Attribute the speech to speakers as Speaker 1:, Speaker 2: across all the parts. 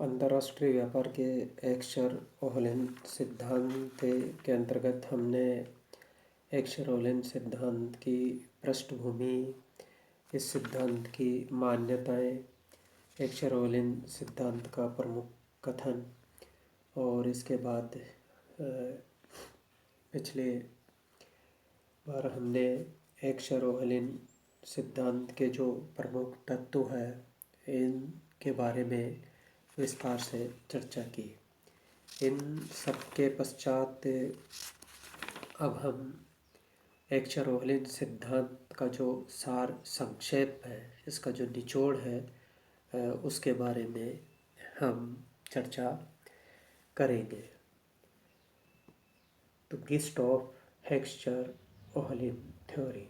Speaker 1: अंतर्राष्ट्रीय व्यापार के एक्सर-ओहलेन सिद्धांत के अंतर्गत हमने एक्सर-ओहलेन सिद्धांत की पृष्ठभूमि, इस सिद्धांत की मान्यताएं, एक्सर-ओहलेन सिद्धांत का प्रमुख कथन और इसके बाद पिछले बार हमने एक्सर-ओहलेन सिद्धांत के जो प्रमुख तत्व हैं इनके बारे में विस्तार से चर्चा की। इन सब के पश्चात अब हम एक्सर-ओहलेन सिद्धांत का जो सार संक्षेप है, इसका जो निचोड़ है उसके बारे में हम चर्चा करेंगे। तो गिस्ट ऑफ एक्सर-ओहलेन थ्योरी।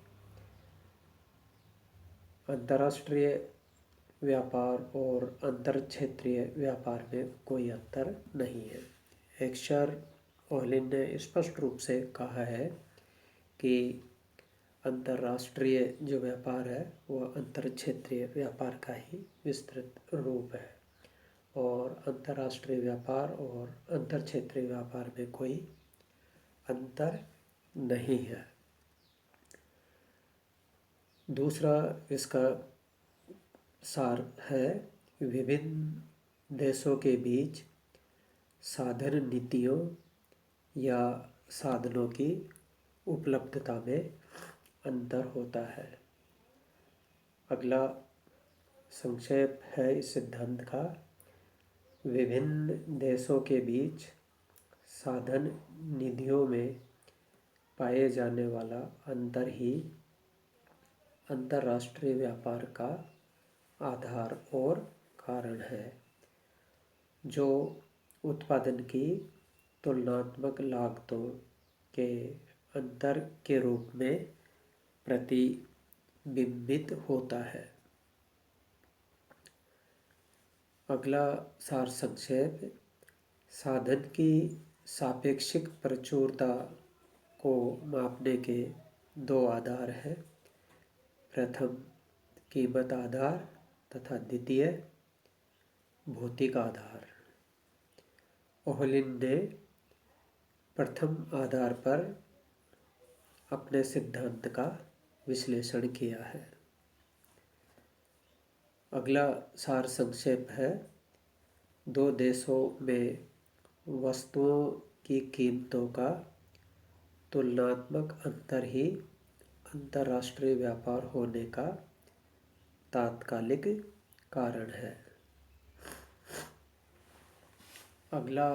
Speaker 1: अंतर्राष्ट्रीय व्यापार और अंतर क्षेत्रीय व्यापार में कोई अंतर नहीं है। एक्सर-ओहलेन ने स्पष्ट रूप से कहा है कि अंतर्राष्ट्रीय जो व्यापार है वह अंतर क्षेत्रीय व्यापार का ही विस्तृत रूप है और अंतर्राष्ट्रीय व्यापार और अंतर क्षेत्रीय व्यापार में कोई अंतर नहीं है। दूसरा इसका सार है विभिन्न देशों के बीच साधन नीतियों या साधनों की उपलब्धता में अंतर होता है। अगला संक्षेप है इस सिद्धांत का, विभिन्न देशों के बीच साधन निधियों में पाए जाने वाला अंतर ही अंतर्राष्ट्रीय व्यापार का आधार और कारण है, जो उत्पादन की तुलनात्मक लागतों के अंतर के रूप में प्रतिबिंबित होता है। अगला सार संक्षेप, साधन की सापेक्षिक प्रचुरता को मापने के दो आधार हैं, प्रथम कीमत आधार तथा द्वितीय भौतिक आधार। ओहलेन ने प्रथम आधार पर अपने सिद्धांत का विश्लेषण किया है। अगला सार संक्षेप है, दो देशों में वस्तुओं की कीमतों का तुलनात्मक अंतर ही अंतर्राष्ट्रीय व्यापार होने का तात्कालिक कारण है। अगला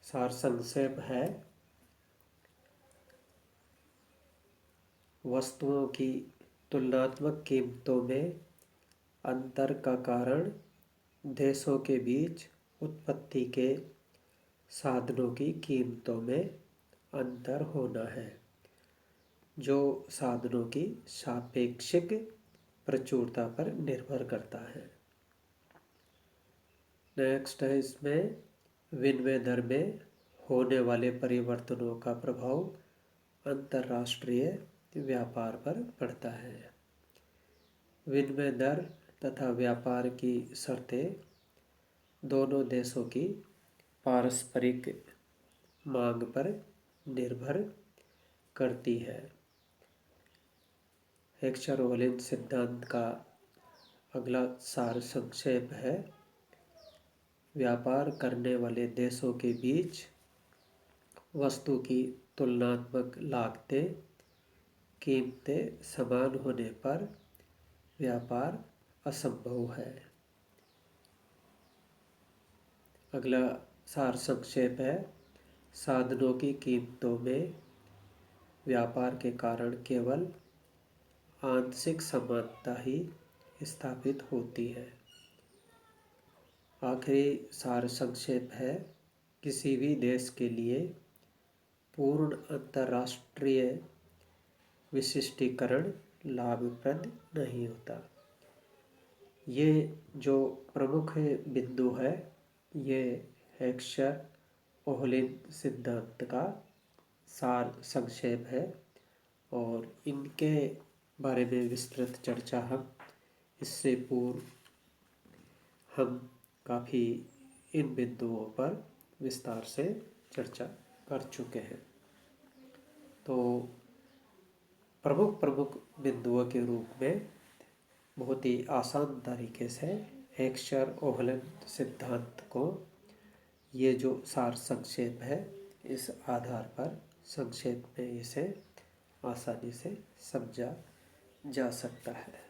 Speaker 1: सार संक्षेप है, वस्तुओं की तुलनात्मक कीमतों में अंतर का कारण देशों के बीच उत्पत्ति के साधनों की कीमतों में अंतर होना है, जो साधनों की सापेक्षिक प्रचुरता पर निर्भर करता है। नेक्स्ट है इसमें विनिमय दर में होने वाले परिवर्तनों का प्रभाव अंतर्राष्ट्रीय व्यापार पर पड़ता है। विनिमय दर तथा व्यापार की शर्तें दोनों देशों की पारस्परिक मांग पर निर्भर करती है। एक्सर-ओहलेन सिद्धांत का अगला सार संक्षेप है, व्यापार करने वाले देशों के बीच वस्तु की तुलनात्मक लागतें कीमतें समान होने पर व्यापार असंभव है। अगला सार संक्षेप है, साधनों की कीमतों में व्यापार के कारण केवल आंशिक समानता ही स्थापित होती है। आखिरी सार संक्षेप है, किसी भी देश के लिए पूर्ण अंतर्राष्ट्रीय विशिष्टीकरण लाभप्रद नहीं होता। ये जो प्रमुख बिंदु है ये एक्सर-ओहलेन सिद्धांत का सार संक्षेप है और इनके बारे में विस्तृत चर्चा हम इससे पूर्व हम काफ़ी इन बिंदुओं पर विस्तार से चर्चा कर चुके हैं। तो प्रमुख प्रमुख बिंदुओं के रूप में बहुत ही आसान तरीके से हेक्स्चर-ओहलन सिद्धांत को, ये जो सार संक्षेप है, इस आधार पर संक्षेप में इसे आसानी से समझा जा सकता है।